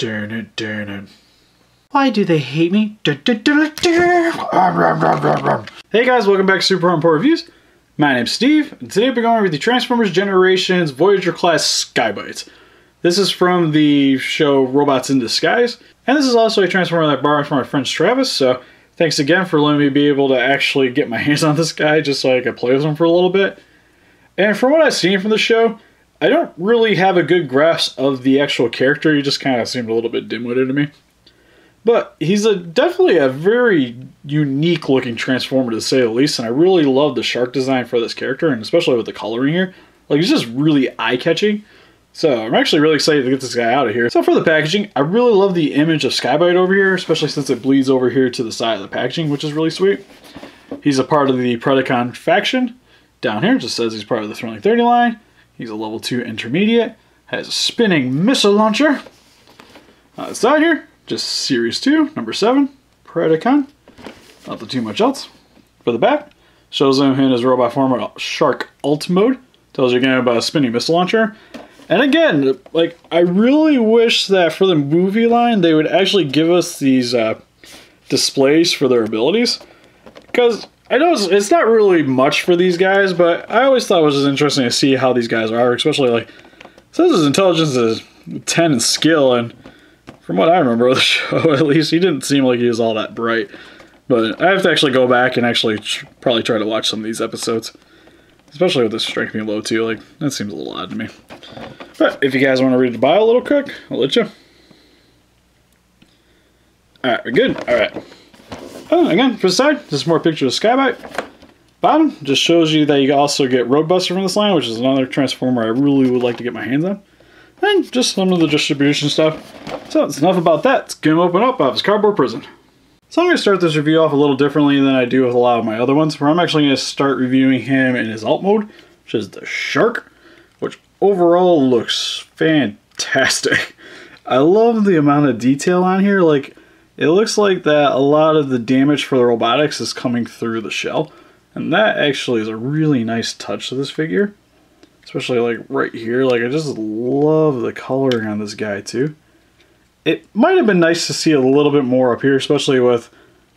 Why do they hate me? Hey guys, welcome back to Super Home Report Reviews. My name's Steve, and today we're going over the Transformers Generations Voyager class Sky-Byte. This is from the show Robots in Disguise, and this is also a Transformer that I borrowed from my friend Travis, so thanks again for letting me be able to actually get my hands on this guy just so I could play with him for a little bit. And from what I've seen from the show, I don't really have a good grasp of the actual character. He just kind of seemed a little bit dim-witted to me. But he's definitely a very unique looking Transformer to say the least, and I really love the shark design for this character, and especially with the coloring here. Like, it's just really eye-catching. So I'm actually really excited to get this guy out of here. So for the packaging, I really love the image of Sky-Byte over here, especially since it bleeds over here to the side of the packaging, which is really sweet. He's a part of the Predacon faction. Down here it just says he's part of the Thrilling 30 line. He's a level 2 intermediate. Has a spinning missile launcher. On the side here, just Series 2, number 7, Predacon. Nothing too much else. For the back, shows him in his robot form of Shark Alt mode. Tells you again about a spinning missile launcher. And again, like, I really wish that for the movie line, they would actually give us these displays for their abilities. Because I know it's not really much for these guys, but I always thought it was just interesting to see how these guys are, especially, like, it says his intelligence is 10 in skill, and from what I remember of the show, at least, he didn't seem like he was all that bright. But I have to actually go back and actually probably try to watch some of these episodes. Especially with this strength being low too, like, that seems a little odd to me. But if you guys want to read the bio a little quick, I'll let you. Alright, we're good. Alright. Oh, again, for the side, this is more pictures of Sky-Byte. Bottom just shows you that you also get Roadbuster from this line, which is another Transformer I really would like to get my hands on. And just some of the distribution stuff. So that's enough about that. Let's get him open up out of his cardboard prison. So I'm going to start this review off a little differently than I do with a lot of my other ones, where I'm actually going to start reviewing him in his alt mode, which is the Shark, which overall looks fantastic. I love the amount of detail on here. Like, it looks like that a lot of the damage for the robotics is coming through the shell, and that actually is a really nice touch to this figure, especially like right here. Like, I just love the coloring on this guy too. It might have been nice to see a little bit more up here, especially with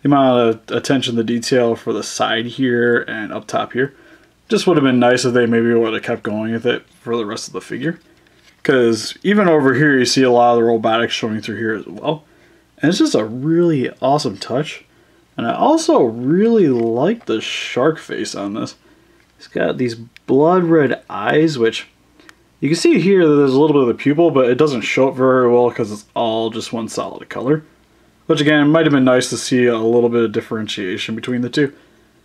the amount of attention to detail for the side here and up top here. Just would have been nice if they maybe would have kept going with it for the rest of the figure. Because even over here you see a lot of the robotics showing through here as well. And it's just a really awesome touch. And I also really like the shark face on this. He's got these blood red eyes, which you can see here that there's a little bit of the pupil, but it doesn't show up very well because it's all just one solid color. Which again, it might have been nice to see a little bit of differentiation between the two.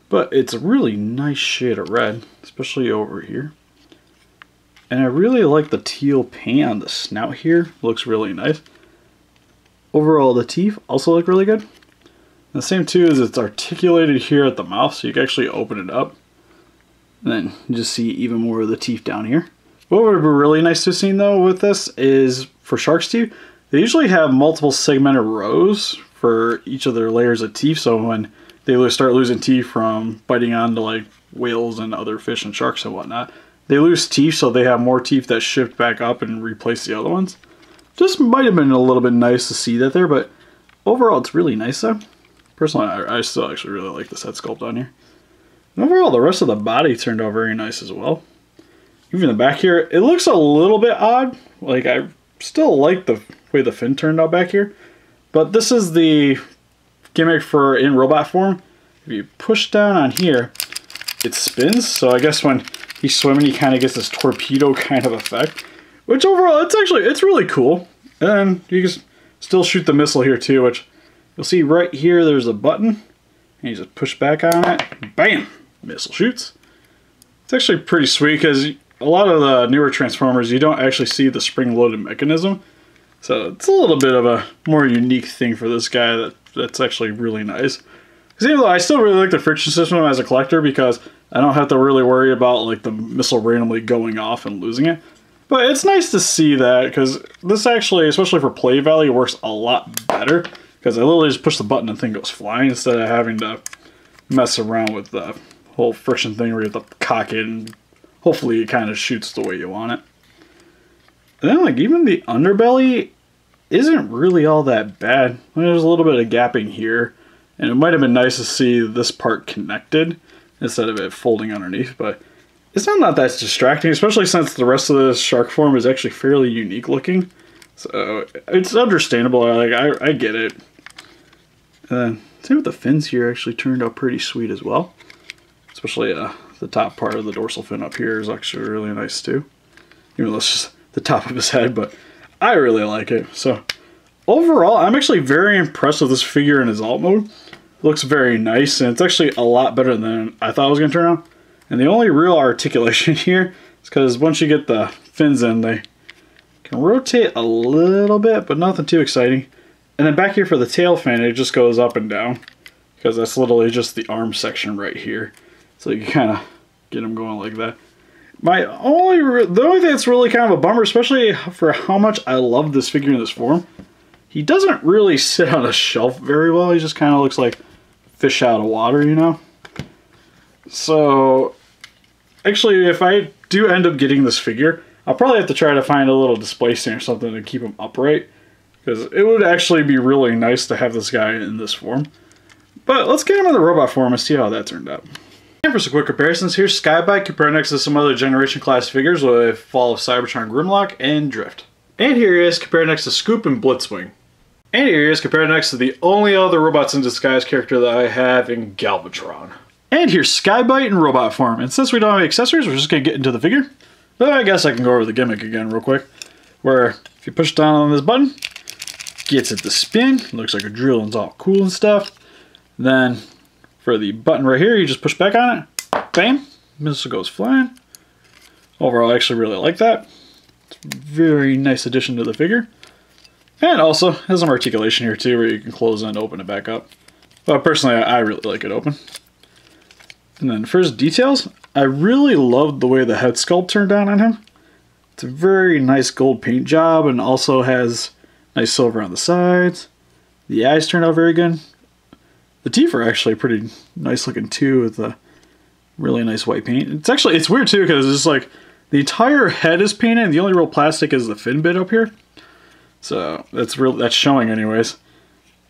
But it's a really nice shade of red, especially over here. And I really like the teal paint on the snout here. Looks really nice. Overall, the teeth also look really good. And the same too is it's articulated here at the mouth, so you can actually open it up. And then you just see even more of the teeth down here. What would be really nice to see though with this is, for shark's teeth, they usually have multiple segmented rows for each of their layers of teeth, so when they start losing teeth from biting onto like whales and other fish and sharks and whatnot, they lose teeth, so they have more teeth that shift back up and replace the other ones. Just might have been a little bit nice to see that there, but overall it's really nice though. Personally, I still actually really like this head sculpt on here. And overall, the rest of the body turned out very nice as well. Even the back here, it looks a little bit odd. Like, I still like the way the fin turned out back here. But this is the gimmick for in robot form. If you push down on here, it spins. So I guess when he's swimming, he kind of gets this torpedo kind of effect. Which overall, it's really cool. And you can still shoot the missile here too, which you'll see right here, there's a button. And you just push back on it, bam, missile shoots. It's actually pretty sweet because a lot of the newer Transformers, you don't actually see the spring-loaded mechanism. So it's a little bit of a more unique thing for this guy that's actually really nice. Because even though I still really like the friction system as a collector because I don't have to really worry about like the missile randomly going off and losing it. But it's nice to see that because this actually, especially for play value, works a lot better. Because I literally just push the button and the thing goes flying instead of having to mess around with the whole friction thing where you have to cock it and hopefully it kind of shoots the way you want it. And then like even the underbelly, isn't really all that bad. There's a little bit of gapping here, and it might have been nice to see this part connected instead of it folding underneath, but it's not that distracting, especially since the rest of this shark form is actually fairly unique looking. So it's understandable. I get it. Same with the fins here, actually turned out pretty sweet as well. Especially the top part of the dorsal fin up here is actually really nice too. Even though it's just the top of his head, but I really like it. So overall, I'm actually very impressed with this figure in his alt mode. It looks very nice, and it's actually a lot better than I thought it was going to turn out. And the only real articulation here is because once you get the fins in, they can rotate a little bit, but nothing too exciting. And then back here for the tail fin, it just goes up and down, because that's literally just the arm section right here. So you can kind of get them going like that. The only thing that's really kind of a bummer, especially for how much I love this figure in this form, he doesn't really sit on a shelf very well. He just kind of looks like fish out of water, you know? So actually, if I do end up getting this figure, I'll probably have to try to find a little display stand or something to keep him upright, because it would actually be really nice to have this guy in this form. But let's get him in the robot form and see how that turned out. And for some quick comparisons, here's Sky-Byte compared next to some other Generation class figures with Fall of Cybertron Grimlock and Drift. And here he is compared next to Scoop and Blitzwing. And here he is compared next to the only other Robots in Disguise character that I have in Galvatron. And here's Sky-Byte in robot form. And since we don't have any accessories, we're just going to get into the figure. But I guess I can go over the gimmick again real quick. Where if you push down on this button, gets it to spin. Looks like a drill and it's all cool and stuff. Then for the button right here, you just push back on it. Bam! Missile goes flying. Overall, I actually really like that. It's a very nice addition to the figure. And also, has some articulation here too, where you can close and open it back up. But personally, I really like it open. And then for his details, I really loved the way the head sculpt turned out on him. It's a very nice gold paint job, and also has nice silver on the sides. The eyes turned out very good. The teeth are actually pretty nice looking too, with a really nice white paint. It's weird too, because it's like the entire head is painted, and the only real plastic is the fin bit up here. So that's showing anyways.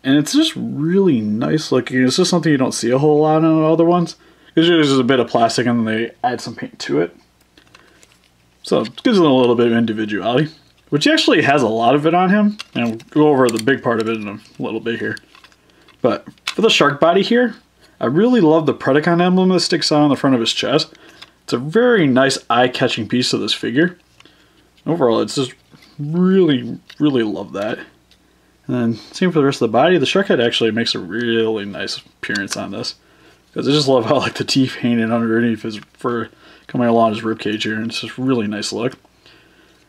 And it's just really nice looking. It's just something you don't see a whole lot on other ones. Usually there's just a bit of plastic and then they add some paint to it. So it gives it a little bit of individuality, which actually has a lot of it on him. And we'll go over the big part of it in a little bit here. But for the shark body here, I really love the Predacon emblem that sticks out on the front of his chest. It's a very nice eye-catching piece of this figure. Overall, it's just really, really love that. And then same for the rest of the body. The shark head actually makes a really nice appearance on this. Because I just love how like the teeth hanging underneath his fur coming along his ribcage here, and it's just really nice look.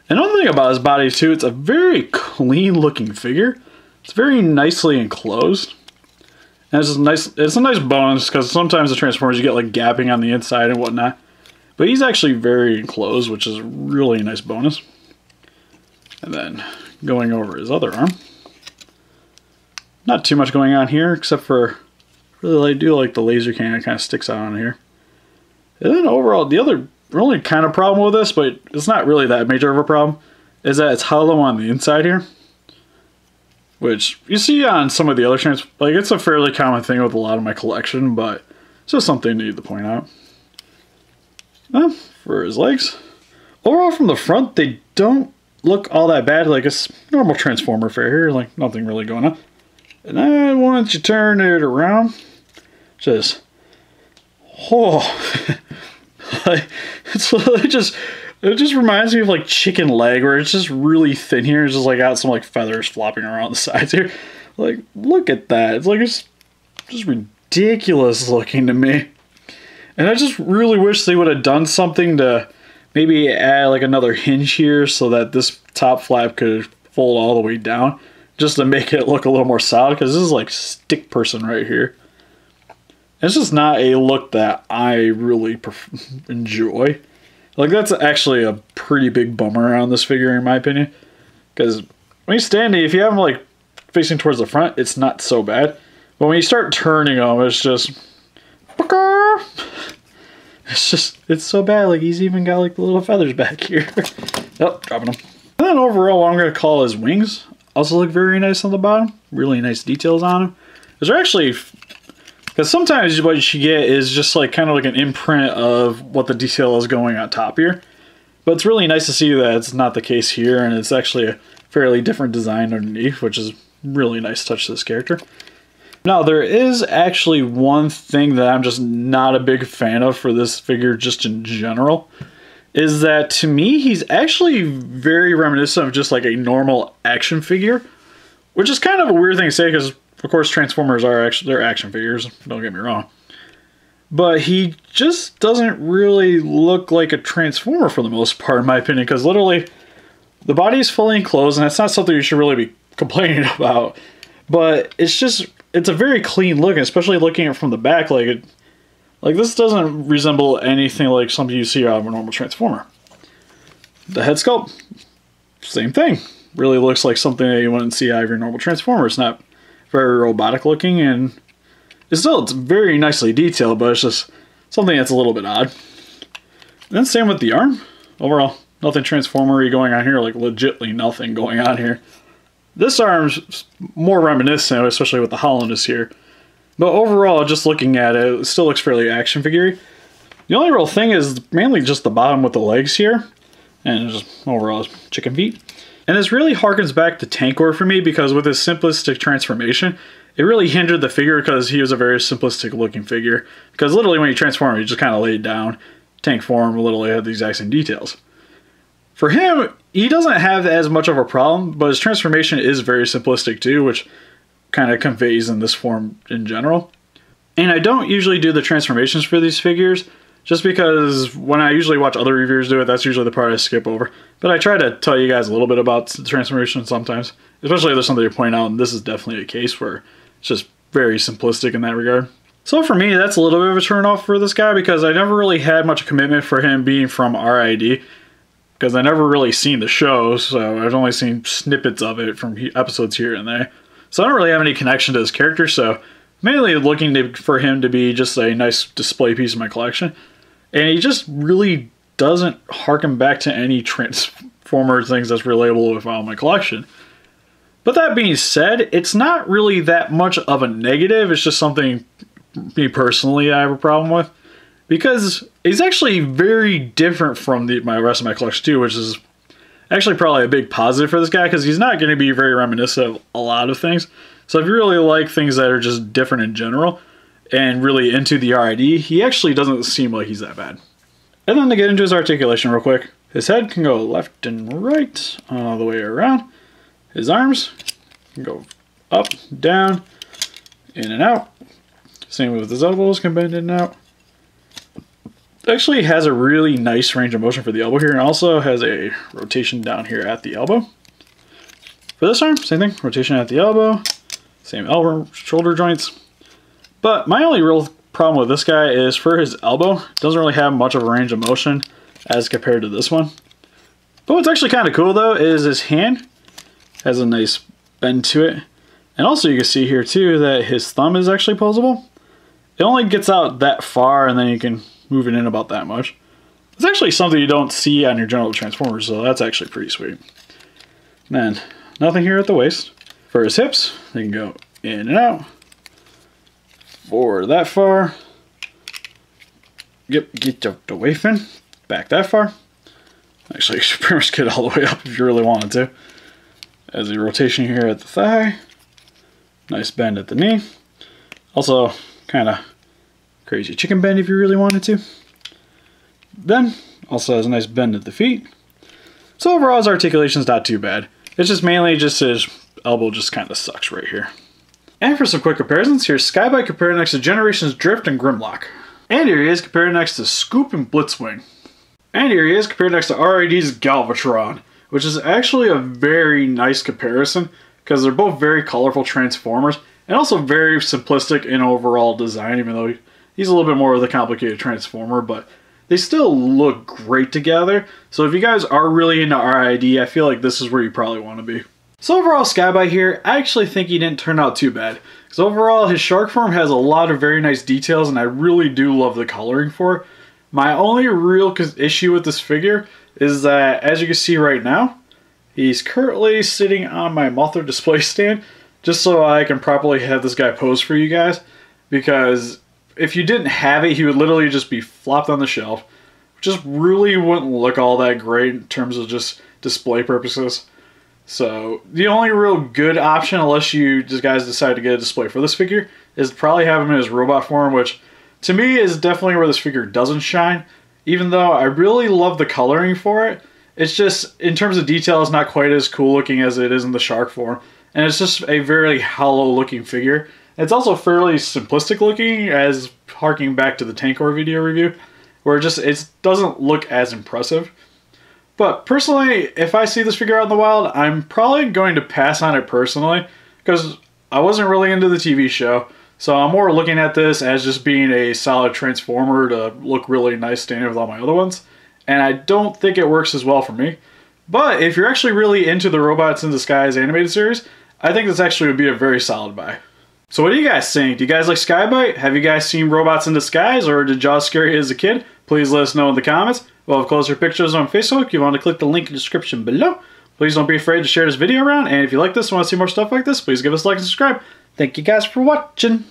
Another thing about his body too, it's a very clean looking figure. It's very nicely enclosed. And it's a nice bonus, because sometimes the Transformers you get like gapping on the inside and whatnot. But he's actually very enclosed, which is a really nice bonus. And then going over his other arm. Not too much going on here, except for I do like the laser cannon kind of sticks out on here. And then overall, the only kind of problem with this, but it's not really that major of a problem, is that it's hollow on the inside here. Which you see on some of the other like it's a fairly common thing with a lot of my collection, but it's just something I need to point out. For his legs, overall from the front, they don't look all that bad. Like it's normal Transformer fare here, like nothing really going on. And then once you turn it around, just like it just reminds me of like chicken leg, where it's just really thin here. It's just like got some like feathers flopping around the sides here. Like look at that. It's like it's just ridiculous looking to me. And I just really wish they would have done something to maybe add like another hinge here so that this top flap could fold all the way down, just to make it look a little more solid, because this is like stick person right here. It's just not a look that I really enjoy. Like that's actually a pretty big bummer on this figure in my opinion, because when you're standing, if you have him like facing towards the front, it's not so bad. But when you start turning them, it's just it's so bad. Like he's even got like the little feathers back here. Oh, dropping them. And then overall, what I'm going to call his wings, also look very nice on the bottom. Really nice details on them. Those are actually, because sometimes what you get is just like kind of like an imprint of what the detail is going on top here. But it's really nice to see that it's not the case here, and it's actually a fairly different design underneath, which is really nice touch to this character. Now, there is actually one thing that I'm just not a big fan of for this figure just in general, is that to me, he's actually very reminiscent of just like a normal action figure, which is kind of a weird thing to say because, of course, Transformers are actually, they're action figures, don't get me wrong. But he just doesn't really look like a Transformer for the most part, in my opinion, because literally the body is fully enclosed, and it's not something you should really be complaining about. But it's just, it's a very clean look, especially looking at it from the back. Like this doesn't resemble anything like something you see out of a normal Transformer. The head sculpt, same thing. Really looks like something that you wouldn't see out of your normal Transformer. It's not very robotic looking, and it's very nicely detailed, but it's just something that's a little bit odd. And then same with the arm. Overall, nothing Transformer-y going on here, like legitly nothing going on here. This arm's more reminiscent, especially with the hollowness here. But overall, just looking at it, it still looks fairly action figure-y. The only real thing is mainly just the bottom with the legs here, and just overall chicken feet. And this really harkens back to Tankor for me, because with his simplistic transformation, it really hindered the figure because he was a very simplistic looking figure. Because literally when you transform him, he just kind of laid down. Tank form literally had the exact same details. For him, he doesn't have as much of a problem, but his transformation is very simplistic too, which kind of conveys in this form in general. And I don't usually do the transformations for these figures, just because when I usually watch other reviewers do it, that's usually the part I skip over. But I try to tell you guys a little bit about the transformation sometimes, especially if there's something to point out, and this is definitely a case where it's just very simplistic in that regard. So for me, that's a little bit of a turn-off for this guy, because I never really had much commitment for him being from RID, because I never really seen the show, so I've only seen snippets of it from episodes here and there. So I don't really have any connection to his character, so mainly looking for him to be just a nice display piece in my collection. And he just really doesn't harken back to any Transformer things that's relatable with my collection. But that being said, it's not really that much of a negative. It's just something, me personally, I have a problem with. Because he's actually very different from my rest of my collection too, which is actually probably a big positive for this guy, because he's not going to be very reminiscent of a lot of things. So if you really like things that are just different in general, and really into the RID, he actually doesn't seem like he's that bad. And then to get into his articulation real quick, his head can go left and right, all the way around. His arms can go up, down, in and out. Same with his elbows, can bend in and out. Actually has a really nice range of motion for the elbow here, and also has a rotation down here at the elbow. For this arm, same thing, rotation at the elbow, same elbow, shoulder joints. But my only real problem with this guy is for his elbow, it doesn't really have much of a range of motion as compared to this one. But what's actually kind of cool though is his hand has a nice bend to it. And also you can see here too that his thumb is actually posable. It only gets out that far, and then you can move it in about that much. It's actually something you don't see on your general Transformers, so that's actually pretty sweet. Then, nothing here at the waist. For his hips, they can go in and out. Forward that far. Yep, get the waist in. Back that far. Actually, you should pretty much get all the way up if you really wanted to. As a rotation here at the thigh. Nice bend at the knee. Also, kind of crazy chicken bend if you really wanted to. Then, also has a nice bend at the feet. So overall, his articulation's not too bad. It's just mainly just his elbow just kind of sucks right here. And for some quick comparisons, here's Sky-Byte compared next to Generations Drift and Grimlock. And here he is compared next to Scoop and Blitzwing. And here he is compared next to RID's Galvatron, which is actually a very nice comparison, because they're both very colorful Transformers, and also very simplistic in overall design, even though he's a little bit more of the complicated Transformer, but they still look great together. So if you guys are really into RID, I feel like this is where you probably want to be. So overall, Sky-Byte here, I actually think he didn't turn out too bad. Because overall, his shark form has a lot of very nice details, and I really do love the coloring for it. My only real issue with this figure is that, as you can see right now, He's currently sitting on my Mothra display stand just so I can properly have this guy pose for you guys, because if you didn't have it, he would literally just be flopped on the shelf. Just really wouldn't look all that great in terms of just display purposes. So the only real good option, unless you just guys decide to get a display for this figure, is to probably have him in his robot form, which to me is definitely where this figure doesn't shine. Even though I really love the coloring for it, it's just, in terms of detail, it's not quite as cool looking as it is in the shark form. And it's just a very hollow looking figure. It's also fairly simplistic looking, as harking back to the Tankor video review, where it doesn't look as impressive. But personally, if I see this figure out in the wild, I'm probably going to pass on it personally, because I wasn't really into the TV show. So I'm more looking at this as just being a solid Transformer to look really nice standing with all my other ones. And I don't think it works as well for me. But if you're actually really into the Robots in Disguise animated series, I think this actually would be a very solid buy. So what do you guys think? Do you guys like Sky-Byte? Have you guys seen Robots in Disguise, or did Jaws scare you as a kid? Please let us know in the comments. We'll have closer pictures on Facebook. If you want to click the link in the description below. Please don't be afraid to share this video around. And if you like this and want to see more stuff like this, please give us a like and subscribe. Thank you guys for watching.